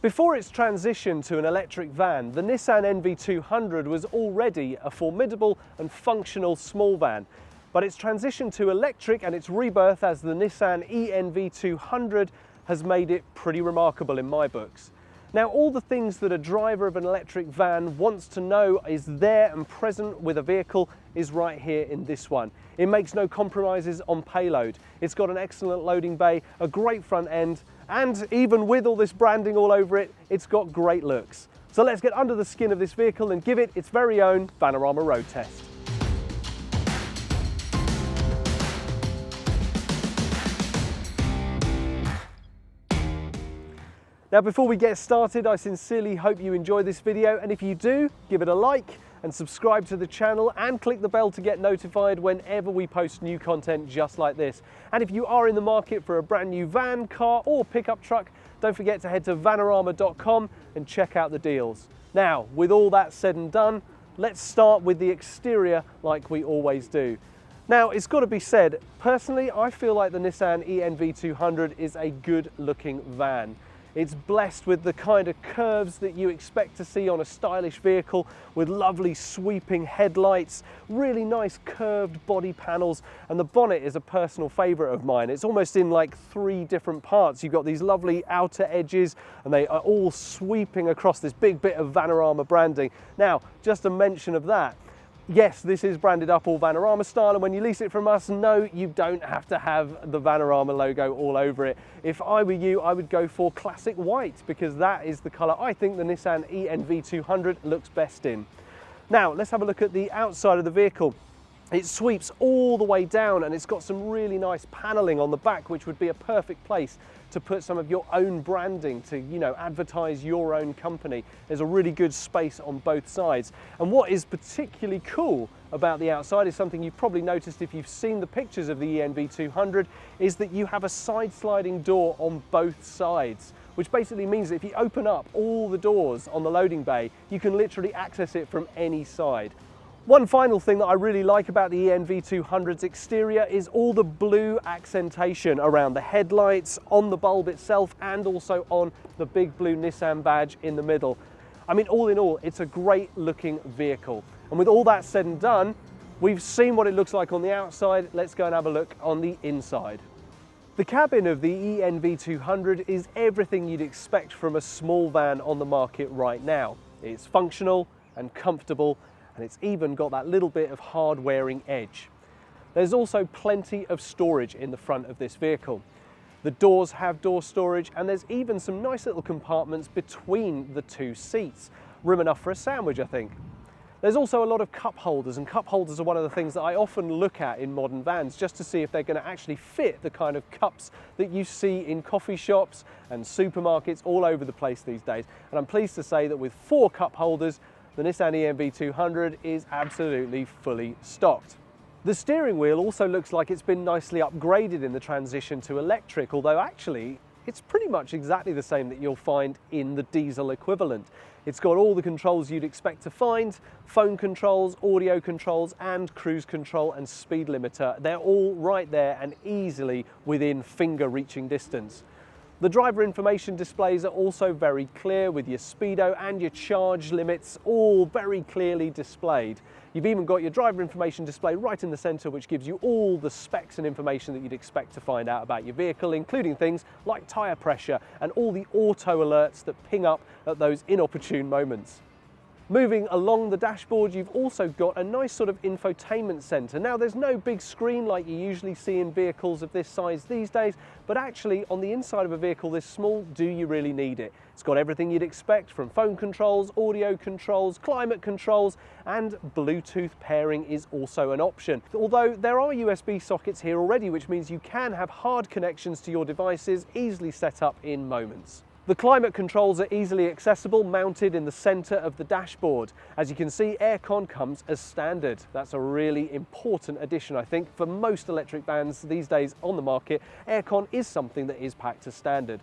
Before its transition to an electric van, the Nissan NV200 was already a formidable and functional small van. But its transition to electric and its rebirth as the Nissan e-NV200 has made it pretty remarkable in my books. Now, all the things that a driver of an electric van wants to know is there and present with a vehicle is right here in this one. It makes no compromises on payload. It's got an excellent loading bay, a great front end, and even with all this branding all over it, it's got great looks. So let's get under the skin of this vehicle and give it its very own Vanarama road test. Now, before we get started, I sincerely hope you enjoy this video, and if you do, give it a like and subscribe to the channel and click the bell to get notified whenever we post new content just like this. And if you are in the market for a brand new van, car or pickup truck, don't forget to head to vanarama.com and check out the deals. Now, with all that said and done, let's start with the exterior like we always do. Now, it's got to be said, personally, I feel like the Nissan e-NV200 is a good looking van. It's blessed with the kind of curves that you expect to see on a stylish vehicle, with lovely sweeping headlights, really nice curved body panels, and the bonnet is a personal favourite of mine. It's almost in like 3 different parts. You've got these lovely outer edges and they are all sweeping across this big bit of Vanarama branding. Now, just a mention of that. Yes, this is branded up all Vanarama style, and when you lease it from us, no, you don't have to have the Vanarama logo all over it. If I were you, I would go for classic white, because that is the colour I think the Nissan e-NV200 looks best in. Now, let's have a look at the outside of the vehicle. It sweeps all the way down and it's got some really nice paneling on the back, which would be a perfect place to put some of your own branding to, advertise your own company. There's a really good space on both sides. And what is particularly cool about the outside is something you've probably noticed if you've seen the pictures of the e-NV200, is that you have a side sliding door on both sides, which basically means that if you open up all the doors on the loading bay, you can literally access it from any side. One final thing that I really like about the e-NV200's exterior is all the blue accentation around the headlights, on the bulb itself, and also on the big blue Nissan badge in the middle. I mean, all in all, it's a great looking vehicle. And with all that said and done, we've seen what it looks like on the outside. Let's go and have a look on the inside. The cabin of the e-NV200 is everything you'd expect from a small van on the market right now. It's functional and comfortable, and it's even got that little bit of hard-wearing edge. There's also plenty of storage in the front of this vehicle. The doors have door storage, and there's even some nice little compartments between the 2 seats. Room enough for a sandwich, I think. There's also a lot of cup holders, and cup holders are one of the things that I often look at in modern vans just to see if they're going to actually fit the kind of cups that you see in coffee shops and supermarkets all over the place these days. And I'm pleased to say that with 4 cup holders, the Nissan e-NV200 is absolutely fully stocked. The steering wheel also looks like it's been nicely upgraded in the transition to electric, although actually it's pretty much exactly the same that you'll find in the diesel equivalent. It's got all the controls you'd expect to find: phone controls, audio controls, and cruise control and speed limiter. They're all right there and easily within finger reaching distance. The driver information displays are also very clear, with your speedo and your charge limits all very clearly displayed. You've even got your driver information display right in the center, which gives you all the specs and information that you'd expect to find out about your vehicle, including things like tire pressure and all the auto alerts that ping up at those inopportune moments. Moving along the dashboard, you've also got a nice sort of infotainment center. Now, there's no big screen like you usually see in vehicles of this size these days, but actually on the inside of a vehicle this small, do you really need it? It's got everything you'd expect, from phone controls, audio controls, climate controls, and Bluetooth pairing is also an option. Although there are USB sockets here already, which means you can have hard connections to your devices easily set up in moments. The climate controls are easily accessible, mounted in the center of the dashboard. As you can see, aircon comes as standard. That's a really important addition, I think. For most electric vans these days on the market, aircon is something that is packed as standard.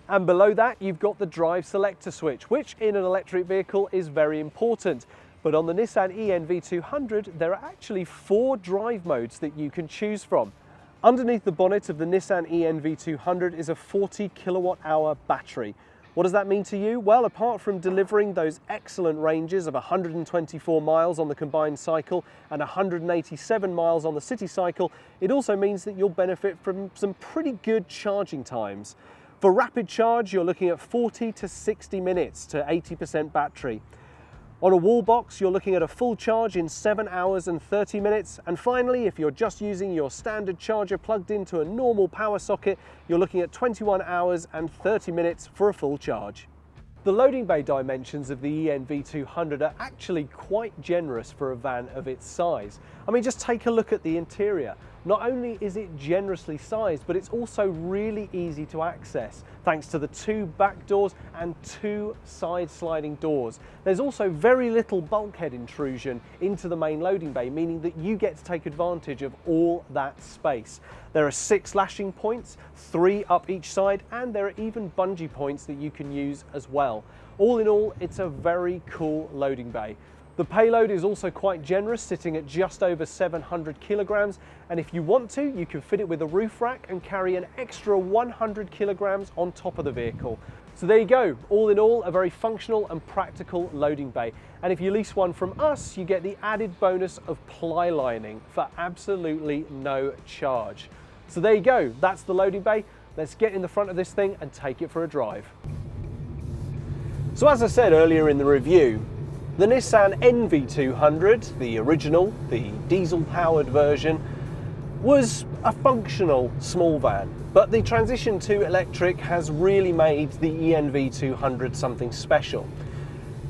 And below that, you've got the drive selector switch, which in an electric vehicle is very important. But on the Nissan e-NV200, there are actually 4 drive modes that you can choose from. Underneath the bonnet of the Nissan e-NV200 is a 40 kilowatt hour battery, What does that mean to you? Well, apart from delivering those excellent ranges of 124 miles on the combined cycle and 187 miles on the city cycle, it also means that you'll benefit from some pretty good charging times. For rapid charge, you're looking at 40 to 60 minutes to 80% battery. On a wall box, you're looking at a full charge in 7 hours and 30 minutes. And finally, if you're just using your standard charger plugged into a normal power socket, you're looking at 21 hours and 30 minutes for a full charge. The loading bay dimensions of the e-NV200 are actually quite generous for a van of its size. I mean, just take a look at the interior. Not only is it generously sized, but it's also really easy to access thanks to the 2 back doors and 2 side sliding doors. There's also very little bulkhead intrusion into the main loading bay, meaning that you get to take advantage of all that space. There are 6 lashing points, 3 up each side, and there are even bungee points that you can use as well. All in all, it's a very cool loading bay. The payload is also quite generous, sitting at just over 700 kilograms, and if you want to, you can fit it with a roof rack and carry an extra 100 kilograms on top of the vehicle. So there you go, all in all, a very functional and practical loading bay. And if you lease one from us, you get the added bonus of ply lining for absolutely no charge. So there you go, that's the loading bay. Let's get in the front of this thing and take it for a drive. So as I said earlier in the review, the Nissan NV200, the original, the diesel-powered version, was a functional small van, but the transition to electric has really made the e-NV200 something special.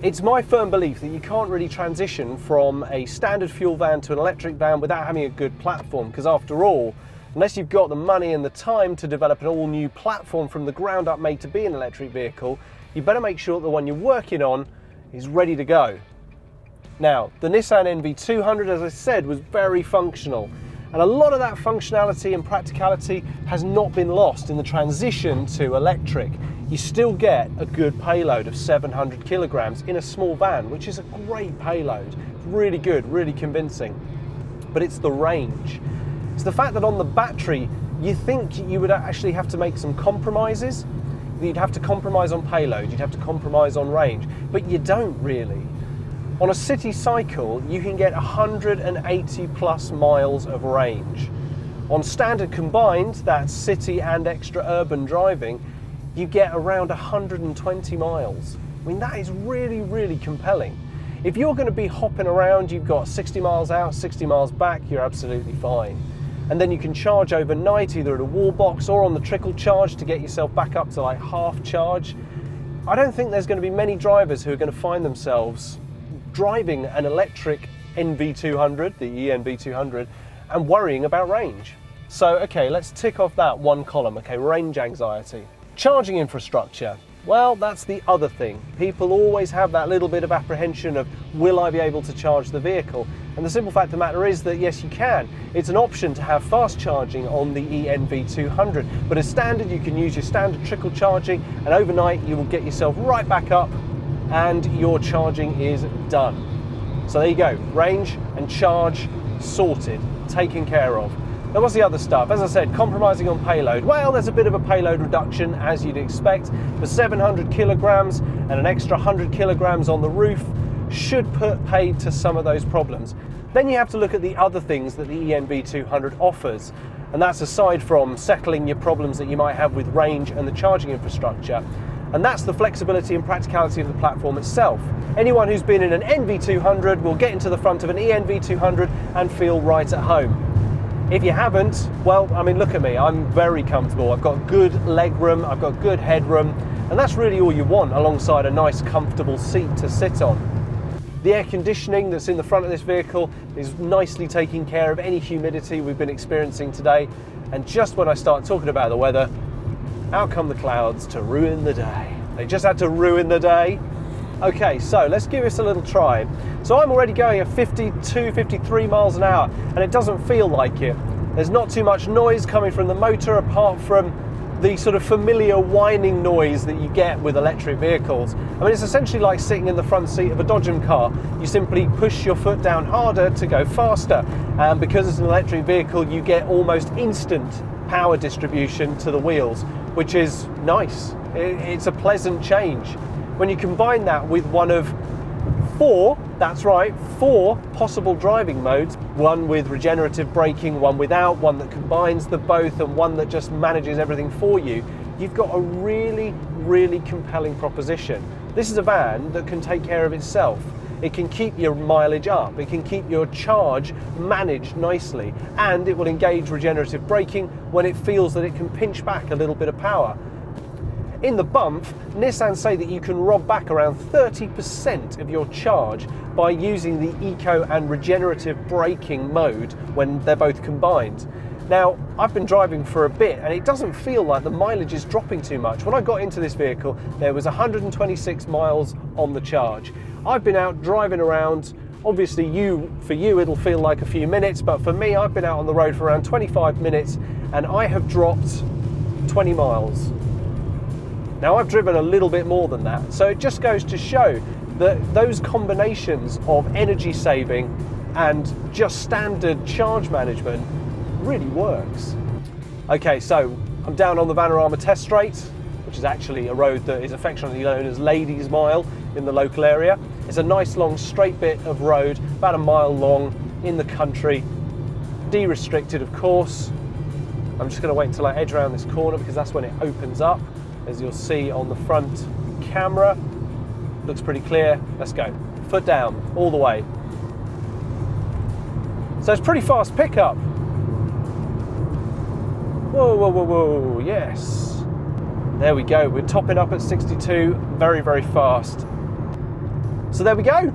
It's my firm belief that you can't really transition from a standard fuel van to an electric van without having a good platform, because after all, unless you've got the money and the time to develop an all-new platform from the ground up made to be an electric vehicle, you better make sure that the one you're working on is ready to go. Now, the Nissan NV200, as I said, was very functional, and a lot of that functionality and practicality has not been lost in the transition to electric. You still get a good payload of 700 kilograms in a small van, which is a great payload. It's really good, really convincing. But it's the range. It's the fact that on the battery, you think you would actually have to make some compromises. You'd have to compromise on payload, you'd have to compromise on range, but you don't really. On a city cycle, you can get 180 plus miles of range. On standard combined, that's city and extra urban driving, you get around 120 miles. I mean, that is really, really compelling. If you're going to be hopping around, you've got 60 miles out, 60 miles back, you're absolutely fine. And then you can charge overnight, either at a wall box or on the trickle charge to get yourself back up to like half charge. I don't think there's going to be many drivers who are going to find themselves driving an electric NV200, the e-NV200, and worrying about range. So, okay, let's tick off that one column, okay, range anxiety. Charging infrastructure. Well, that's the other thing. People always have that little bit of apprehension of, will I be able to charge the vehicle? And the simple fact of the matter is that yes, you can. It's an option to have fast charging on the e-NV200, but as standard, you can use your standard trickle charging, and overnight you will get yourself right back up and your charging is done. So there you go, range and charge sorted, taken care of. Now what's the other stuff? As I said, compromising on payload. Well, there's a bit of a payload reduction as you'd expect. For 700 kilograms and an extra 100 kilograms on the roof should put paid to some of those problems. Then you have to look at the other things that the e-NV200 offers. And that's aside from settling your problems that you might have with range and the charging infrastructure. And that's the flexibility and practicality of the platform itself. Anyone who's been in an NV200 will get into the front of an e-NV200 and feel right at home. If you haven't, well, I mean, look at me, I'm very comfortable. I've got good leg room, I've got good headroom, and that's really all you want alongside a nice comfortable seat to sit on. The air conditioning that's in the front of this vehicle is nicely taking care of any humidity we've been experiencing today. And just when I start talking about the weather, out come the clouds to ruin the day. They just had to ruin the day. Okay, so let's give this a little try. So I'm already going at 52, 53 miles an hour, and it doesn't feel like it. There's not too much noise coming from the motor apart from the sort of familiar whining noise that you get with electric vehicles. I mean, it's essentially like sitting in the front seat of a Dodgem car. You simply push your foot down harder to go faster. And because it's an electric vehicle, you get almost instant power distribution to the wheels, which is nice. It's a pleasant change. When you combine that with one of four, that's right, 4 possible driving modes, one with regenerative braking, one without, one that combines the both, and one that just manages everything for you, you've got a really, really compelling proposition. This is a van that can take care of itself. It can keep your mileage up, it can keep your charge managed nicely, and it will engage regenerative braking when it feels that it can pinch back a little bit of power. In the bump, Nissan say that you can rob back around 30% of your charge by using the eco and regenerative braking mode when they're both combined. Now, I've been driving for a bit and it doesn't feel like the mileage is dropping too much. When I got into this vehicle, there was 126 miles on the charge. I've been out driving around. Obviously, for you it'll feel like a few minutes, but for me, I've been out on the road for around 25 minutes and I have dropped 20 miles. Now, I've driven a little bit more than that, so it just goes to show that those combinations of energy saving and just standard charge management really works. Okay, so I'm down on the Vanarama test straight, which is actually a road that is affectionately known as Ladies Mile in the local area. It's a nice long straight bit of road, about a mile long, in the country, de-restricted of course. I'm just going to wait until I edge around this corner because that's when it opens up, as you'll see on the front camera. Looks pretty clear. Let's go. Foot down, all the way. So it's pretty fast pickup. Whoa, whoa, whoa, whoa, yes. There we go, we're topping up at 62, very, very fast. So there we go.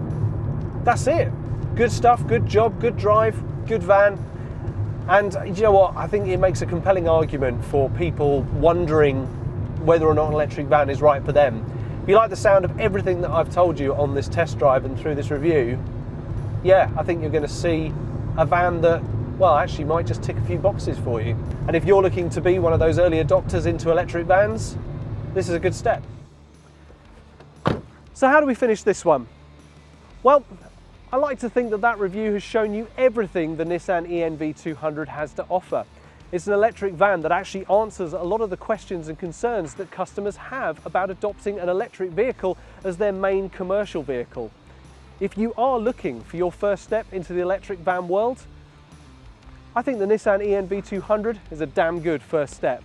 That's it. Good stuff, good job, good drive, good van. And you know what? I think it makes a compelling argument for people wondering whether or not an electric van is right for them. If you like the sound of everything that I've told you on this test drive and through this review, yeah, I think you're going to see a van that, well, actually might just tick a few boxes for you. And if you're looking to be one of those early adopters into electric vans, this is a good step. So how do we finish this one? Well, I like to think that that review has shown you everything the Nissan e-NV200 has to offer. It's an electric van that actually answers a lot of the questions and concerns that customers have about adopting an electric vehicle as their main commercial vehicle. If you are looking for your first step into the electric van world, I think the Nissan e-NV200 is a damn good first step.